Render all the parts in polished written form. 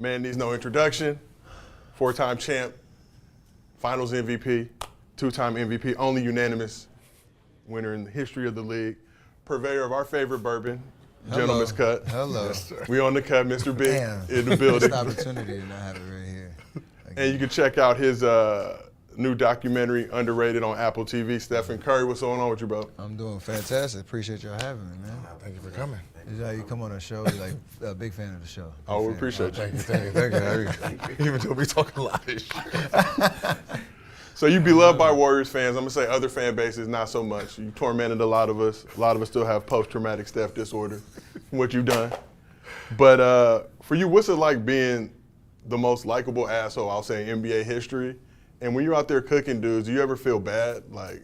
Man needs no introduction. 4-time champ, finals MVP, 2-time MVP, only unanimous winner in the history of the league, purveyor of our favorite bourbon, Gentleman's Cut. Hello. Yes, we on the cut, Mr. Big Damn. in the building. Missed opportunity to not have it right here. And you can check out his new documentary, Underrated, on Apple TV. Stephen Curry, what's going on with you, bro? I'm doing fantastic. Appreciate y'all having me, man. Thank you for coming. This is how you come on the show. You're like a big fan of the show. Oh, we appreciate you. Thank you. Even though we talk a lot of shit. So you beloved by Warriors fans. I'm gonna say other fan bases, not so much. You tormented a lot of us. A lot of us still have post-traumatic Steph disorder from what you've done. But for you, what's it like being the most likable asshole, I'll say, in NBA history? And when you're out there cooking dudes, do you ever feel bad? Like,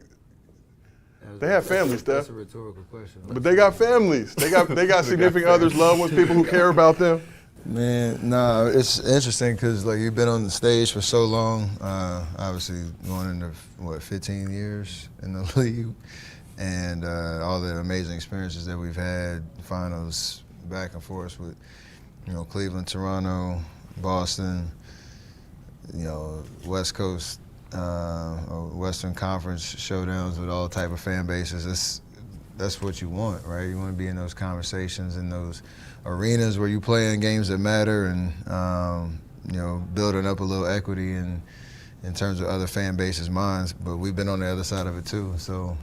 they have families, Steph. That's a rhetorical question. But they got families. They got significant others, loved ones, people who care about them. Man, nah, it's interesting because like you've been on the stage for so long. Obviously, going into 15 years in the league, and all the amazing experiences that we've had, finals, back and forth with, Cleveland, Toronto, Boston, West Coast, or Western Conference showdowns with all type of fan bases. That's what you want, right? You want to be in those conversations, in those arenas where you play in games that matter, and building up a little equity in terms of other fan bases' minds. But we've been on the other side of it too. So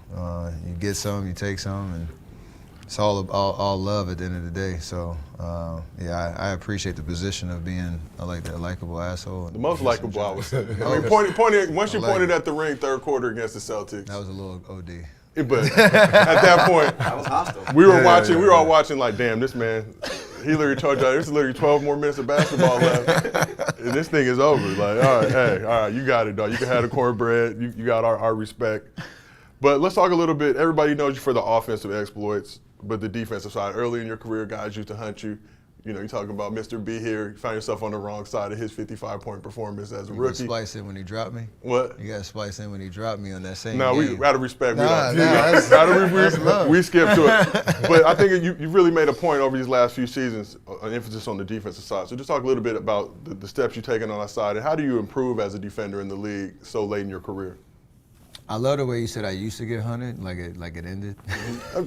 you get some, you take some, and it's all love at the end of the day. So I appreciate the position of being a likable asshole. The most likable, I would say. I mean, once you pointed at the ring third quarter against the Celtics. That was a little OD. But at that point, That was hostile. we were all watching like, damn, this man, he literally told y'all there's literally 12 more minutes of basketball left. And this thing is over. Like, all right, you got it, dog. You can have the cornbread. You got our respect. But let's talk a little bit. Everybody knows you for the offensive exploits, but the defensive side. Early in your career, guys used to hunt you. You're talking about Mr. B here. You found yourself on the wrong side of his 55-point performance as a rookie. You got to splice in when he dropped me? What? You got to splice in when he dropped me on that same No, game. we out of respect. That's love. We skip to it. But I think you really made a point over these last few seasons, an emphasis on the defensive side. So just talk a little bit about the steps you've taken on that side, and how do you improve as a defender in the league so late in your career? I love the way you said I used to get hunted, like it ended.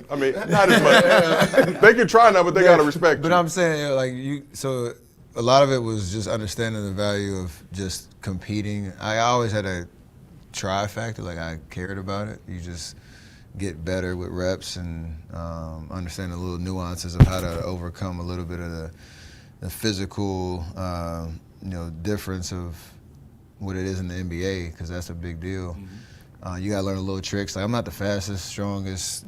I mean, not as much. They can try now, but they got to respect But you. I'm saying, so a lot of it was just understanding the value of just competing. I always had a try factor, like I cared about it. You just get better with reps and understand the little nuances of how to overcome a little bit of the physical, difference of what it is in the NBA, because that's a big deal. Mm-hmm. You gotta learn a little tricks. Like I'm not the fastest, strongest,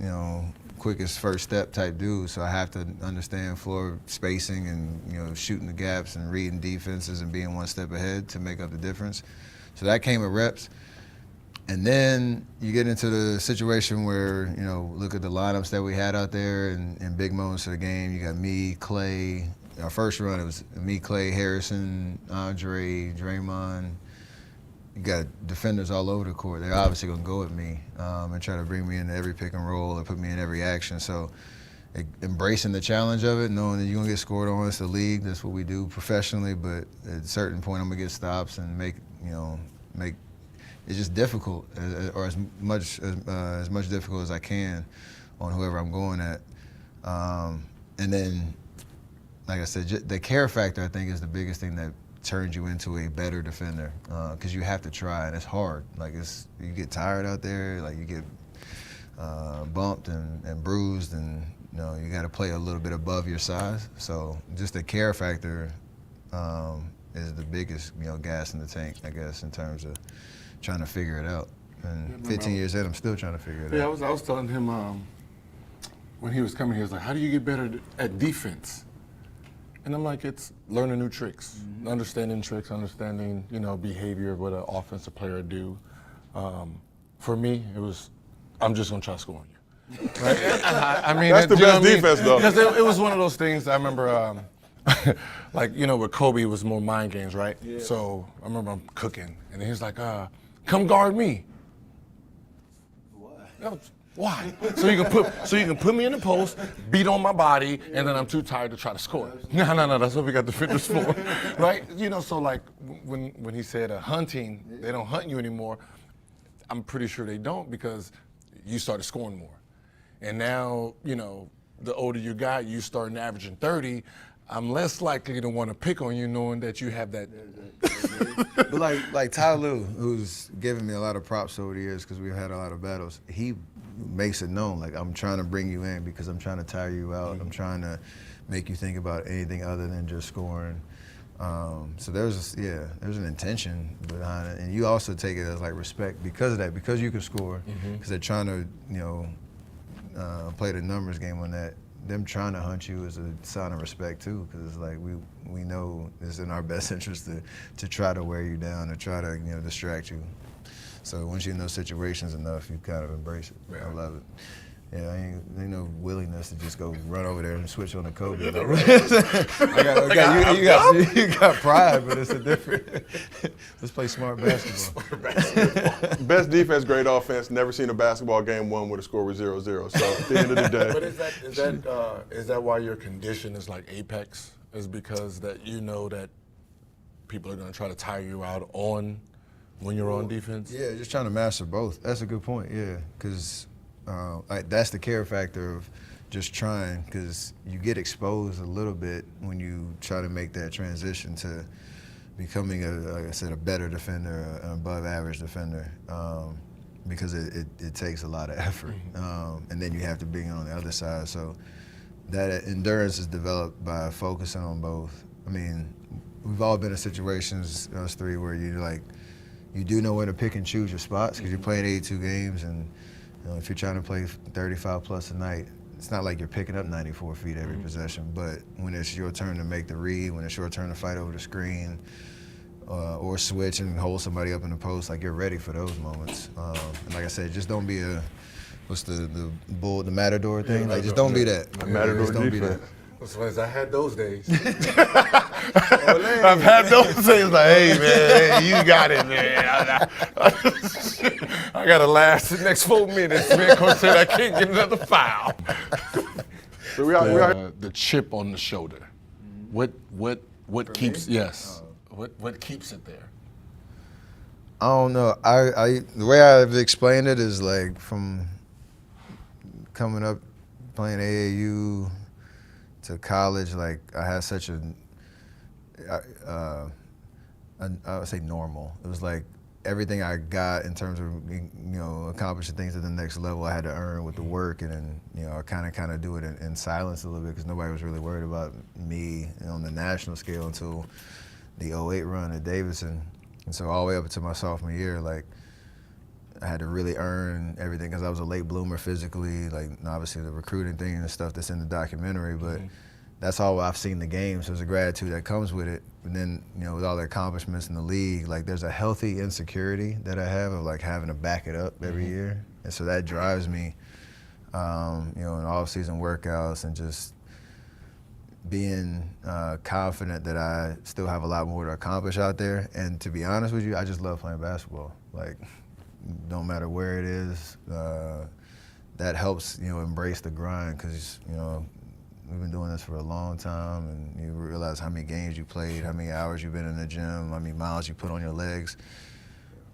quickest first step type dude, so I have to understand floor spacing and shooting the gaps and reading defenses and being one step ahead to make up the difference. So that came with reps. And then you get into the situation where, look at the lineups that we had out there in big moments of the game. You got me, Clay. Our first run, it was me, Clay, Harrison, Andre, Draymond. You got defenders all over the court. They're obviously going to go at me and try to bring me into every pick and roll or put me in every action. So embracing the challenge of it, knowing that you're going to get scored on. It's the league. That's what we do professionally. But at a certain point, I'm going to get stops and make it's just difficult, or as much difficult as I can on whoever I'm going at. And then, like I said, the care factor, I think, is the biggest thing that turns you into a better defender, because you have to try, and it's hard. Like you get tired out there, like you get bumped and bruised, and you got to play a little bit above your size. So just the care factor is the biggest gas in the tank, I guess, in terms of trying to figure it out. And 15 years in, I'm still trying to figure it out. Yeah, I was telling him when he was coming here, he was like, how do you get better at defense? And I'm like, it's learning new tricks, understanding tricks, understanding, behavior of what an offensive player do. For me, it was, I'm just gonna try to score on you. Right? I mean, that's the best defense, though. Because it was one of those things. I remember, with Kobe, it was more mind games, right? Yeah. So I remember I'm cooking, and he was like, "Come guard me." What? Why? So you can put me in the post, beat on my body, and then I'm too tired to try to score. No. That's what we got defenders for, right? You know, so like when he said hunting, they don't hunt you anymore. I'm pretty sure they don't because you started scoring more, and now you know the older you got, you starting averaging 30. I'm less likely to want to pick on you knowing that you have that. But like Ty Lue, who's given me a lot of props over the years because we've had a lot of battles, he makes it known, like, I'm trying to bring you in because I'm trying to tire you out. I'm trying to make you think about anything other than just scoring. So there's an intention behind it. And you also take it as like respect because of that, because you can score, because they're trying to, you know, play the numbers game on that. Them trying to hunt you is a sign of respect too, because it's like we know it's in our best interest to try to wear you down, to try to, you know, distract you. So once you're in those situations enough, you kind of embrace it. Yeah. I love it. Yeah, ain't no willingness to just go run over there and switch on the Kobe. You got pride, but it's a different. Let's play smart basketball. Best defense, great offense. Never seen a basketball game won with a score with 0-0. So at the end of the day. But is that why your condition is like apex? Is because that you know that people are going to try to tire you out on when you're on defense? Yeah, just trying to master both. That's a good point. Yeah, because. That's the care factor of just trying, because you get exposed a little bit when you try to make that transition to becoming, like I said, a better defender, an above average defender, because it takes a lot of effort. And then you have to be on the other side. So that endurance is developed by focusing on both. I mean, we've all been in situations, us three, where you do know where to pick and choose your spots because you're playing 82 games, and if you're trying to play 35 plus a night, it's not like you're picking up 94 feet every possession, but when it's your turn to make the read, when it's your turn to fight over the screen, or switch and hold somebody up in the post, like, you're ready for those moments. And like I said, just don't be the matador thing? Like, just don't be that. Matador just don't be that. I had those days. I've had those days like, hey, man, you got it, man. I got to last the next 4 minutes. Man, Coach said I can't get another foul. So we are the chip on the shoulder. What keeps what keeps it there? I don't know. The way I've explained it is like from coming up playing AAU to college, like I had such I would say normal. It was like everything I got in terms of, you know, accomplishing things at the next level, I had to earn with the work, and then, you know, I kind of do it in silence a little bit because nobody was really worried about me on the national scale until the 08 run at Davidson. And so all the way up to my sophomore year, like, I had to really earn everything because I was a late bloomer physically, like obviously the recruiting thing and stuff that's in the documentary, but that's all I've seen the game, so there's a gratitude that comes with it. And then, you know, with all the accomplishments in the league, like there's a healthy insecurity that I have of like having to back it up every year. And so that drives me, you know, in off-season workouts and just being confident that I still have a lot more to accomplish out there. And to be honest with you, I just love playing basketball. Like, no matter where it is, that helps, you know, embrace the grind because, you know, we've been doing this for a long time, and you realize how many games you played, how many hours you've been in the gym, how many miles you put on your legs.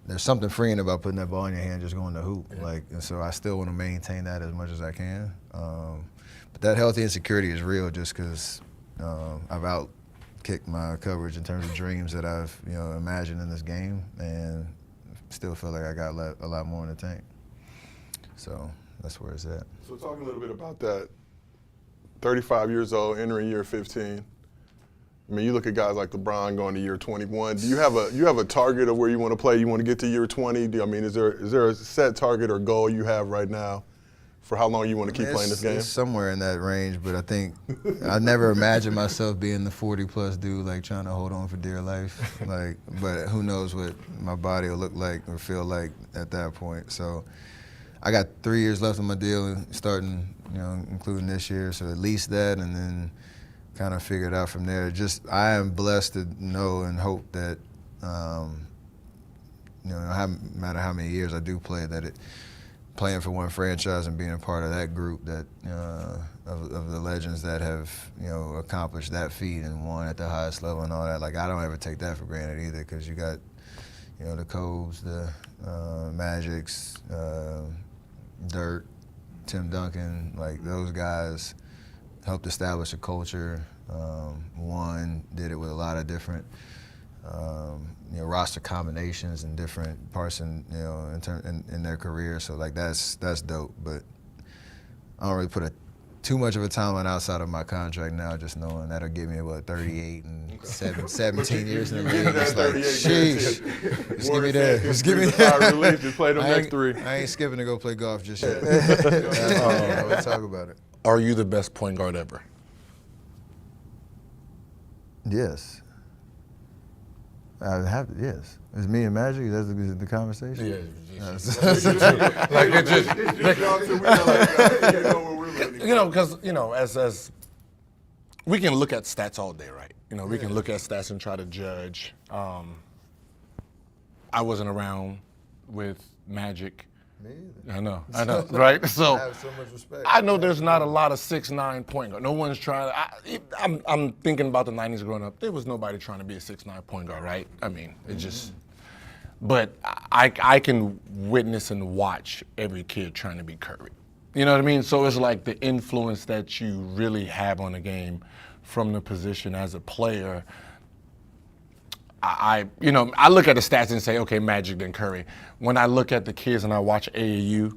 There's something freeing about putting that ball in your hand, just going to hoop. Like, and so I still want to maintain that as much as I can. But that healthy insecurity is real, just because I've outkicked my coverage in terms of dreams that I've, you know, imagined in this game, and still feel like I got a lot more in the tank. So that's where it's at. So talk a little bit about that. 35 years old, entering year 15. I mean, you look at guys like LeBron going to year 21. Do you have a target of where you want to play? You want to get to year 20? Is there a set target or goal you have right now for how long you want to keep playing this game? It's somewhere in that range, but I think I never imagined myself being the 40-plus dude, like trying to hold on for dear life. Like, but who knows what my body will look like or feel like at that point. So I got 3 years left on my deal, starting, you know, including this year, so at least that, and then kind of figure it out from there. Just, I am blessed to know and hope that, you know, no matter how many years I do play, that playing for one franchise and being a part of that group that of the legends that have accomplished that feat and won at the highest level and all that. Like I don't ever take that for granted either, because you got the Cobes, the Magics, Dirk, Tim Duncan, like those guys helped establish a culture. One did it with a lot of different roster combinations and different parts in their career. So like that's dope. But I don't really put too much of a timeline outside of my contract now, just knowing that'll give me 38 and 17 years in the league. It's like, sheesh. Just give me that. Just give me that. Just play the next 3. I ain't skipping to go play golf just yet. We'll talk about it. Are you the best point guard ever? Yes. I have to, yes. It's me and Magic. That's the conversation. Yeah. Like it just, because as we can look at stats all day, right? We can look at stats and try to judge. I wasn't around with Magic. Me either. I know, right? So I have so much respect. I know there's not a lot of 6'9" point guard. No one's trying to. I'm thinking about the '90s growing up. There was nobody trying to be a 6'9" point guard, right? I mean, it just. But I can witness and watch every kid trying to be Curry. You know what I mean? So it's like the influence that you really have on the game from the position as a player. I look at the stats and say, okay, Magic then Curry. When I look at the kids and I watch AAU,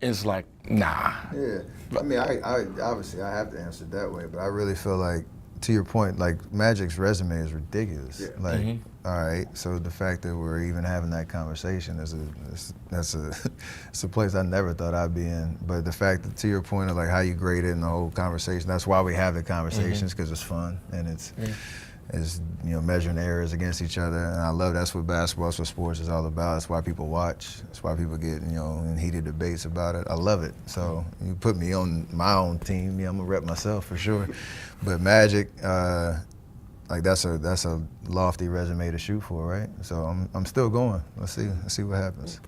it's like, nah. Yeah, I mean, I obviously I have to answer it that way, but I really feel like, to your point, like Magic's resume is ridiculous. Yeah. Like, all right, so the fact that we're even having that conversation it's a place I never thought I'd be in. But the fact that, to your point of like how you grade it and the whole conversation, that's why we have the conversations, because it's fun and it's measuring errors against each other, and I love that's what basketball, that's what sports is all about. That's why people watch. That's why people get in heated debates about it. I love it. So you put me on my own team, I'm gonna rep myself for sure. But Magic, like that's a lofty resume to shoot for, right? So I'm still going. Let's see what happens.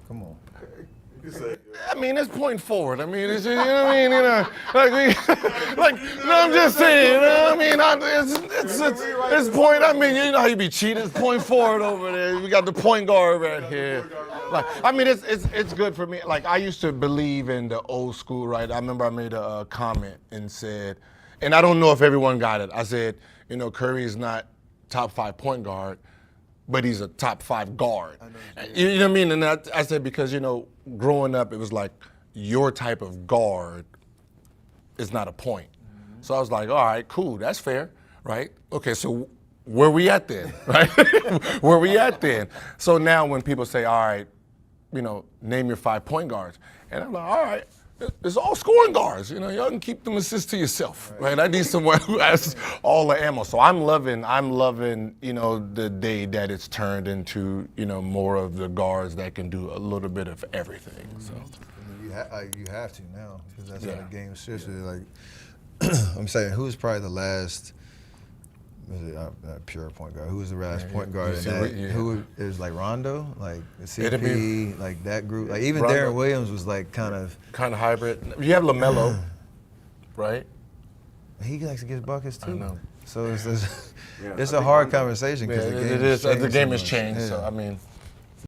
Come on. I mean, it's point forward. I mean, it's, I'm just saying, it's point. I mean, you know how you be cheating. It's point forward over there. We got the point guard right here. Like, I mean, it's good for me. Like, I used to believe in the old school, right? I remember I made a comment and said, and I don't know if everyone got it. I said, Curry is not top 5 point guard, but he's a top 5 guard. You know what I mean? And I said, because, growing up, it was like your type of guard is not a point. Mm-hmm. So I was like, all right, cool, that's fair, right? Okay, so where we at then, right? Where we at then? So now when people say, all right, name your 5 point guards, and I'm like, all right, it's all scoring guards. Y'all can keep them assists to yourself, right? I need someone who has all the ammo. So I'm loving, the day that it's turned into, more of the guards that can do a little bit of everything. So you have to now, because that's how the game shifted. Like I'm saying, who's probably the last? Pure point guard. Who was the last point guard in that? Who it was like Rondo, like CP, like that group. Like even Rondo. Darren Williams was like kind of hybrid. You have LaMelo, right? He likes to get buckets too. I know. So it's a hard conversation because the game has changed. Yeah. So I mean.